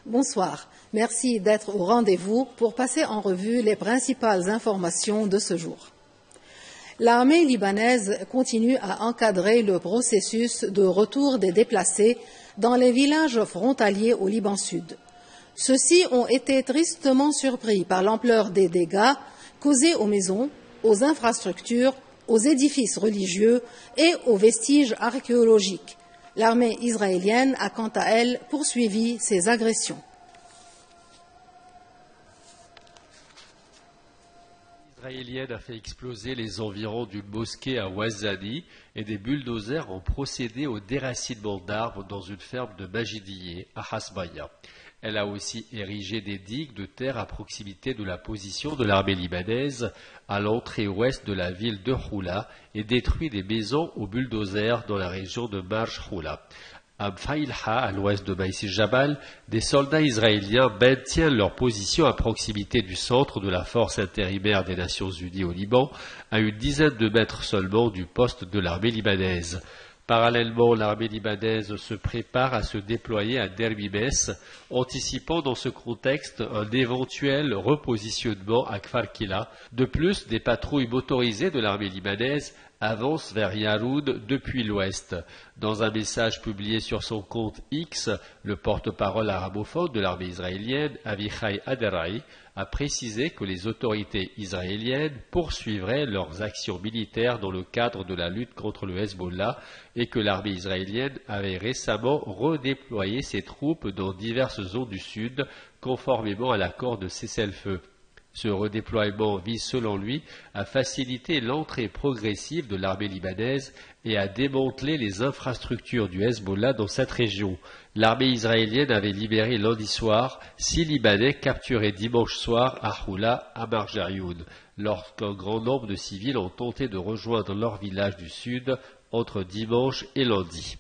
Bonsoir. Merci d'être au rendez-vous pour passer en revue les principales informations de ce jour. L'armée libanaise continue à encadrer le processus de retour des déplacés dans les villages frontaliers au Liban Sud. Ceux-ci ont été tristement surpris par l'ampleur des dégâts causés aux maisons, aux infrastructures, aux édifices religieux et aux vestiges archéologiques. L'armée israélienne a quant à elle poursuivi ses agressions. Israélienne a fait exploser les environs d'une mosquée à Ouazzani et des bulldozers ont procédé au déracinement d'arbres dans une ferme de Majidiyeh à Hasbaya. Elle a aussi érigé des digues de terre à proximité de la position de l'armée libanaise à l'entrée ouest de la ville de Houla et détruit des maisons aux bulldozers dans la région de Marj Houla. À Faïlha, à l'ouest de Baïsi Jabal, des soldats israéliens maintiennent leur position à proximité du centre de la force intérimaire des Nations Unies au Liban, à une dizaine de mètres seulement du poste de l'armée libanaise. Parallèlement, l'armée libanaise se prépare à se déployer à Dermimès, anticipant dans ce contexte un éventuel repositionnement à Kfar Kila. De plus, des patrouilles motorisées de l'armée libanaise avance vers Yaroud depuis l'ouest. Dans un message publié sur son compte X, le porte-parole arabophone de l'armée israélienne, Avichai Aderai, a précisé que les autorités israéliennes poursuivraient leurs actions militaires dans le cadre de la lutte contre le Hezbollah et que l'armée israélienne avait récemment redéployé ses troupes dans diverses zones du sud, conformément à l'accord de cessez-le-feu. Ce redéploiement vise, selon lui, à faciliter l'entrée progressive de l'armée libanaise et à démanteler les infrastructures du Hezbollah dans cette région. L'armée israélienne avait libéré lundi soir 6 Libanais capturés dimanche soir à Houla, à Marjayoun, lorsqu'un grand nombre de civils ont tenté de rejoindre leur village du sud entre dimanche et lundi.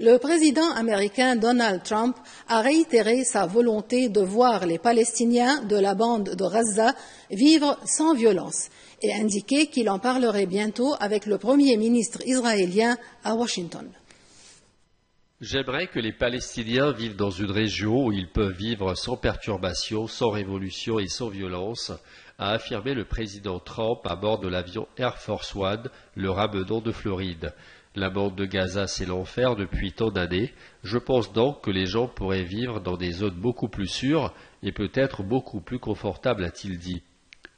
Le président américain Donald Trump a réitéré sa volonté de voir les Palestiniens de la bande de Gaza vivre sans violence et indiqué qu'il en parlerait bientôt avec le Premier ministre israélien à Washington. J'aimerais que les Palestiniens vivent dans une région où ils peuvent vivre sans perturbation, sans révolution et sans violence, a affirmé le président Trump à bord de l'avion Air Force One, le ramenant de Floride. La bande de Gaza, c'est l'enfer depuis tant d'années. Je pense donc que les gens pourraient vivre dans des zones beaucoup plus sûres et peut-être beaucoup plus confortables, a-t-il dit.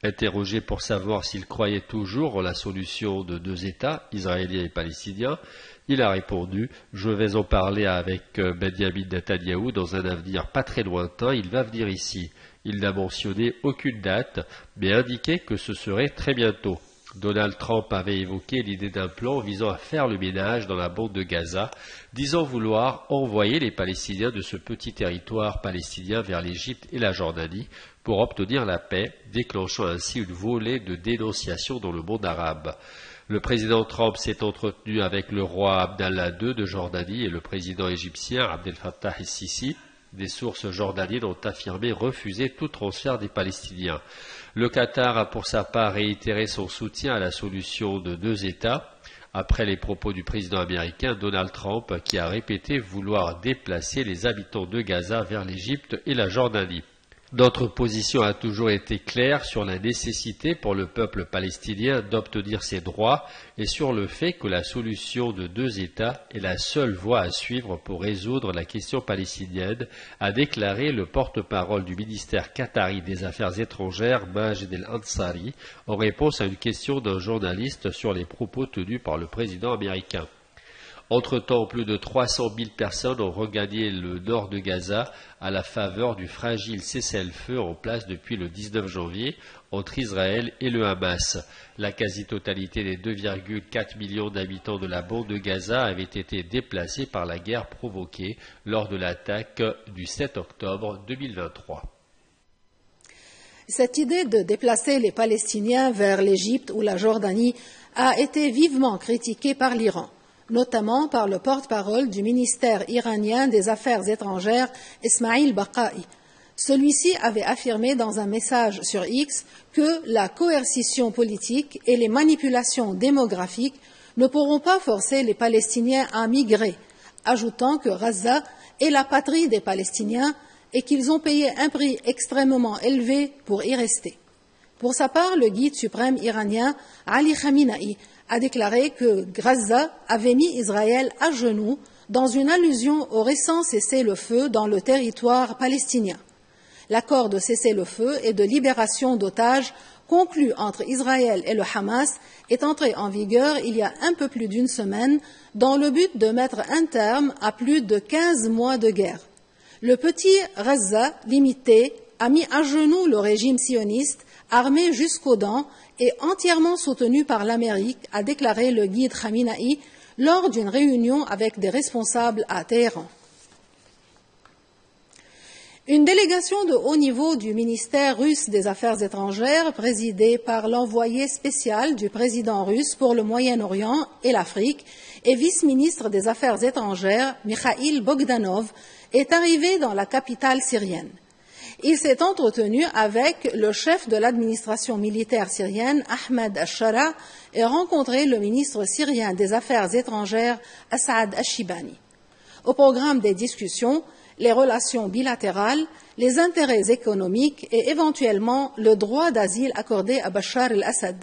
Interrogé pour savoir s'il croyait toujours en la solution de 2 États, israéliens et palestiniens, il a répondu « Je vais en parler avec Benjamin Netanyahou dans un avenir pas très lointain, il va venir ici. » Il n'a mentionné aucune date, mais indiqué que ce serait très bientôt. Donald Trump avait évoqué l'idée d'un plan visant à faire le ménage dans la bande de Gaza, disant vouloir envoyer les Palestiniens de ce petit territoire palestinien vers l'Égypte et la Jordanie pour obtenir la paix, déclenchant ainsi une volée de dénonciations dans le monde arabe. Le président Trump s'est entretenu avec le roi Abdallah II de Jordanie et le président égyptien Abdel Fattah el-Sisi. Des sources jordaniennes ont affirmé refuser tout transfert des Palestiniens. Le Qatar a pour sa part réitéré son soutien à la solution de 2 États, après les propos du président américain Donald Trump qui a répété vouloir déplacer les habitants de Gaza vers l'Égypte et la Jordanie. Notre position a toujours été claire sur la nécessité pour le peuple palestinien d'obtenir ses droits et sur le fait que la solution de 2 États est la seule voie à suivre pour résoudre la question palestinienne, a déclaré le porte-parole du ministère qatari des Affaires étrangères, Majed El-Ansari, en réponse à une question d'un journaliste sur les propos tenus par le président américain. Entre-temps, plus de 300 000 personnes ont regagné le nord de Gaza à la faveur du fragile cessez-le-feu en place depuis le 19 janvier entre Israël et le Hamas. La quasi-totalité des 2,4 millions d'habitants de la bande de Gaza avaient été déplacés par la guerre provoquée lors de l'attaque du 7 octobre 2023. Cette idée de déplacer les Palestiniens vers l'Égypte ou la Jordanie a été vivement critiquée par l'Iran, notamment par le porte-parole du ministère iranien des Affaires étrangères, Ismail Baqai. Celui-ci avait affirmé dans un message sur X que la coercition politique et les manipulations démographiques ne pourront pas forcer les Palestiniens à migrer, ajoutant que Gaza est la patrie des Palestiniens et qu'ils ont payé un prix extrêmement élevé pour y rester. Pour sa part, le guide suprême iranien Ali Khamenei a déclaré que Gaza avait mis Israël à genoux dans une allusion au récent cessez-le-feu dans le territoire palestinien. L'accord de cessez-le-feu et de libération d'otages conclu entre Israël et le Hamas est entré en vigueur il y a un peu plus d'une semaine dans le but de mettre un terme à plus de 15 mois de guerre. Le petit Gaza limité a mis à genoux le régime sioniste, armé jusqu'aux dents et entièrement soutenu par l'Amérique, a déclaré le guide Khamenei lors d'une réunion avec des responsables à Téhéran. Une délégation de haut niveau du ministère russe des Affaires étrangères, présidée par l'envoyé spécial du président russe pour le Moyen-Orient et l'Afrique et vice-ministre des Affaires étrangères, Mikhail Bogdanov, est arrivée dans la capitale syrienne. Il s'est entretenu avec le chef de l'administration militaire syrienne, Ahmed al-Shara, et rencontré le ministre syrien des Affaires étrangères, Asad al-Shibani. Au programme des discussions, les relations bilatérales, les intérêts économiques et éventuellement le droit d'asile accordé à Bachar el-Assad.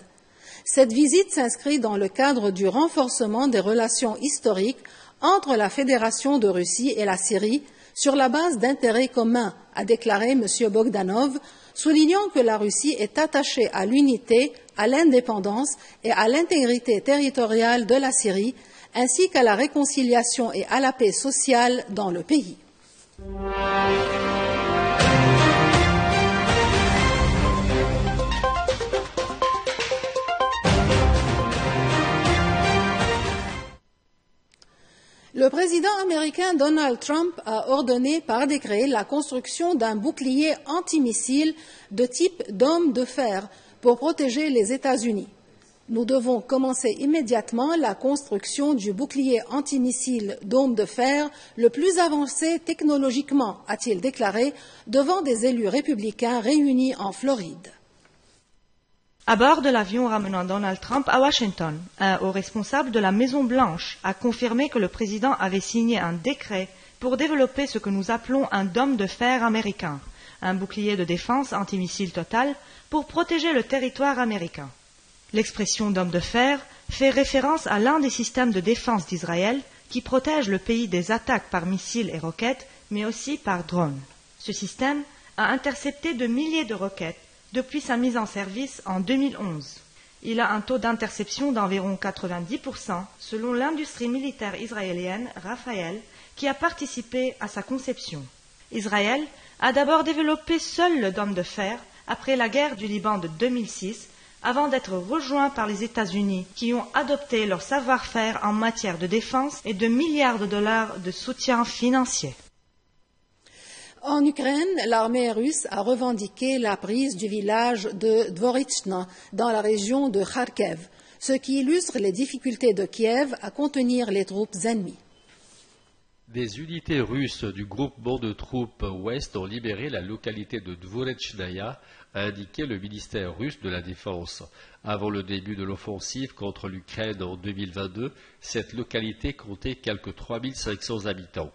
Cette visite s'inscrit dans le cadre du renforcement des relations historiques entre la Fédération de Russie et la Syrie sur la base d'intérêts communs, a déclaré M. Bogdanov, soulignant que la Russie est attachée à l'unité, à l'indépendance et à l'intégrité territoriale de la Syrie, ainsi qu'à la réconciliation et à la paix sociale dans le pays. Le président américain Donald Trump a ordonné par décret la construction d'un bouclier antimissile de type dôme de fer pour protéger les États-Unis. Nous devons commencer immédiatement la construction du bouclier antimissile dôme de fer le plus avancé technologiquement, a-t-il déclaré devant des élus républicains réunis en Floride. À bord de l'avion ramenant Donald Trump à Washington, un haut responsable de la Maison-Blanche a confirmé que le président avait signé un décret pour développer ce que nous appelons un dôme de fer américain, un bouclier de défense antimissile total pour protéger le territoire américain. L'expression dôme de fer fait référence à l'un des systèmes de défense d'Israël qui protège le pays des attaques par missiles et roquettes, mais aussi par drones. Ce système a intercepté de milliers de roquettes depuis sa mise en service en 2011. Il a un taux d'interception d'environ 90% selon l'industrie militaire israélienne Rafael qui a participé à sa conception. Israël a d'abord développé seul le dôme de fer après la guerre du Liban de 2006 avant d'être rejoint par les États-Unis qui ont adopté leur savoir-faire en matière de défense et de milliards de dollars de soutien financier. En Ukraine, l'armée russe a revendiqué la prise du village de Dvorichna dans la région de Kharkiv, ce qui illustre les difficultés de Kiev à contenir les troupes ennemies. Des unités russes du groupement de troupes ouest ont libéré la localité de Dvorechnaya, a indiqué le ministère russe de la Défense. Avant le début de l'offensive contre l'Ukraine en 2022, cette localité comptait quelques 3500 habitants.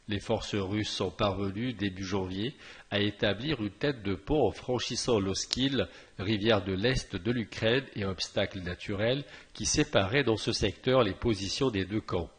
Les forces russes sont parvenues, début janvier, à établir une tête de pont en franchissant l'Oskil, rivière de l'Est de l'Ukraine et obstacle naturel qui séparait dans ce secteur les positions des deux camps.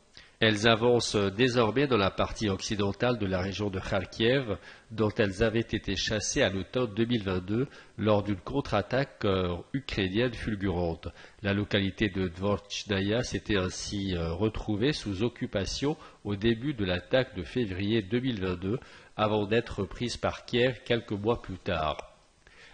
Elles avancent désormais dans la partie occidentale de la région de Kharkiv, dont elles avaient été chassées à l'automne 2022 lors d'une contre-attaque ukrainienne fulgurante. La localité de Dvorchnaya s'était ainsi retrouvée sous occupation au début de l'attaque de février 2022, avant d'être prise par Kiev quelques mois plus tard.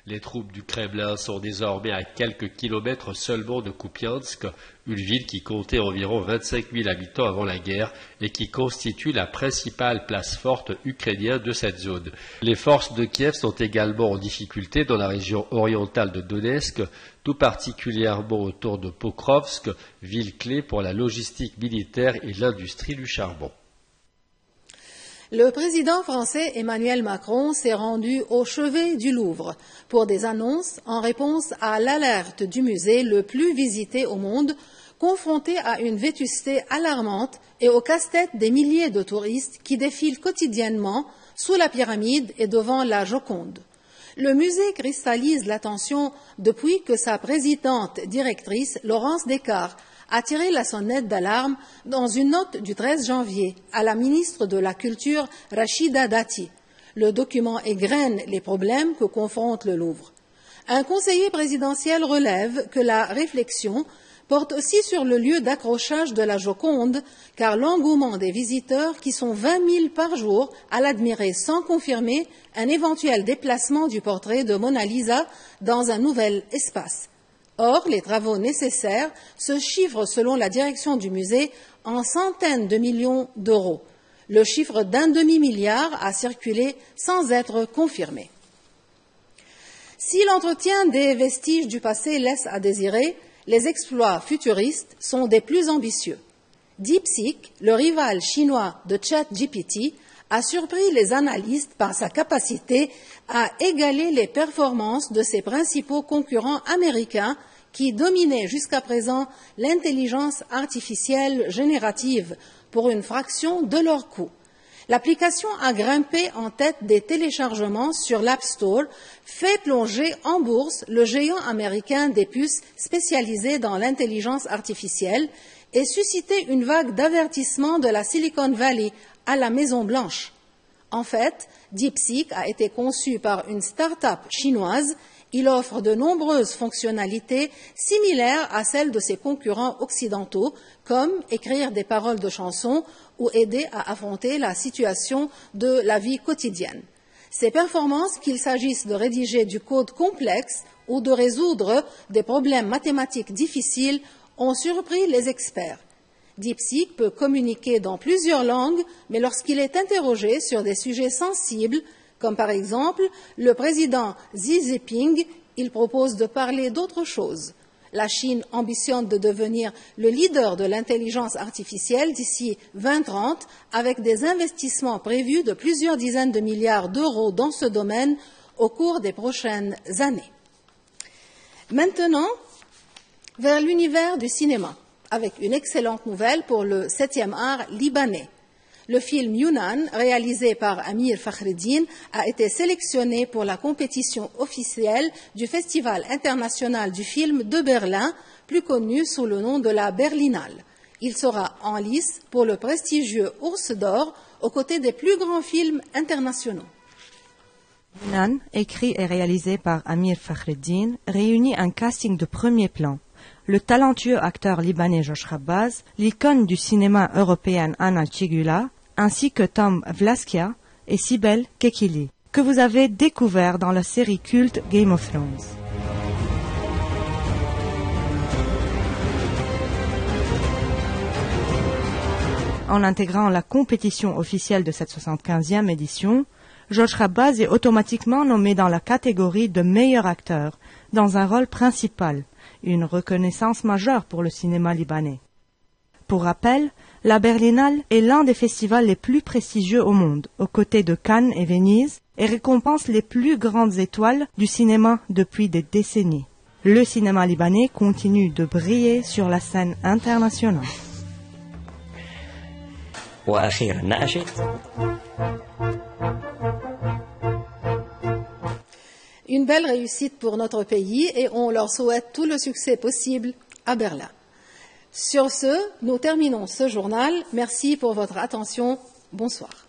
Les troupes du Kremlin sont désormais à quelques kilomètres seulement de Kupiansk, une ville qui comptait environ 25 000 habitants avant la guerre et qui constitue la principale place forte ukrainienne de cette zone. Les forces de Kiev sont également en difficulté dans la région orientale de Donetsk, tout particulièrement autour de Pokrovsk, ville clé pour la logistique militaire et l'industrie du charbon. Le président français Emmanuel Macron s'est rendu au chevet du Louvre pour des annonces en réponse à l'alerte du musée le plus visité au monde, confronté à une vétusté alarmante et au casse-tête des milliers de touristes qui défilent quotidiennement sous la pyramide et devant la Joconde. Le musée cristallise l'attention depuis que sa présidente directrice, Laurence Descartes, a tiré la sonnette d'alarme dans une note du 13 janvier à la ministre de la Culture, Rachida Dati. Le document égrène les problèmes que confronte le Louvre. Un conseiller présidentiel relève que la réflexion porte aussi sur le lieu d'accrochage de la Joconde, car l'engouement des visiteurs, qui sont 20 000 par jour, à l'admirer sans confirmer un éventuel déplacement du portrait de Mona Lisa dans un nouvel espace. Or, les travaux nécessaires se chiffrent, selon la direction du musée, en centaines de millions d'euros. Le chiffre d'1 demi-milliard a circulé sans être confirmé. Si l'entretien des vestiges du passé laisse à désirer, les exploits futuristes sont des plus ambitieux. DeepSeek, le rival chinois de ChatGPT, a surpris les analystes par sa capacité à égaler les performances de ses principaux concurrents américains qui dominaient jusqu'à présent l'intelligence artificielle générative pour une fraction de leur coût. L'application a grimpé en tête des téléchargements sur l'App Store, fait plonger en bourse le géant américain des puces spécialisé dans l'intelligence artificielle et suscité une vague d'avertissements de la Silicon Valley à la Maison-Blanche. En fait, DeepSeek a été conçu par une start-up chinoise. Il offre de nombreuses fonctionnalités similaires à celles de ses concurrents occidentaux, comme écrire des paroles de chansons ou aider à affronter la situation de la vie quotidienne. Ces performances, qu'il s'agisse de rédiger du code complexe ou de résoudre des problèmes mathématiques difficiles, ont surpris les experts. DeepSeek peut communiquer dans plusieurs langues, mais lorsqu'il est interrogé sur des sujets sensibles, comme par exemple le président Xi Jinping, il propose de parler d'autre chose. La Chine ambitionne de devenir le leader de l'intelligence artificielle d'ici 2030, avec des investissements prévus de plusieurs dizaines de milliards d'euros dans ce domaine au cours des prochaines années. Maintenant, vers l'univers du cinéma, avec une excellente nouvelle pour le 7e art libanais. Le film Yunnan, réalisé par Amir Fakhreddin, a été sélectionné pour la compétition officielle du Festival international du film de Berlin, plus connu sous le nom de la Berlinale. Il sera en lice pour le prestigieux Ours d'Or aux côtés des plus grands films internationaux. Yunnan, écrit et réalisé par Amir Fakhreddin, réunit un casting de premier plan. Le talentueux acteur libanais Josh Chabaz, l'icône du cinéma européen Anna Tchigula, ainsi que Tom Vlaskia et Sibel Kekili, que vous avez découvert dans la série culte Game of Thrones. En intégrant la compétition officielle de cette 75e édition, Josh Chabaz est automatiquement nommé dans la catégorie de meilleur acteur, dans un rôle principal, une reconnaissance majeure pour le cinéma libanais. Pour rappel, la Berlinale est l'un des festivals les plus prestigieux au monde, aux côtés de Cannes et Venise, et récompense les plus grandes étoiles du cinéma depuis des décennies. Le cinéma libanais continue de briller sur la scène internationale. Une belle réussite pour notre pays et on leur souhaite tout le succès possible à Berlin. Sur ce, nous terminons ce journal. Merci pour votre attention. Bonsoir.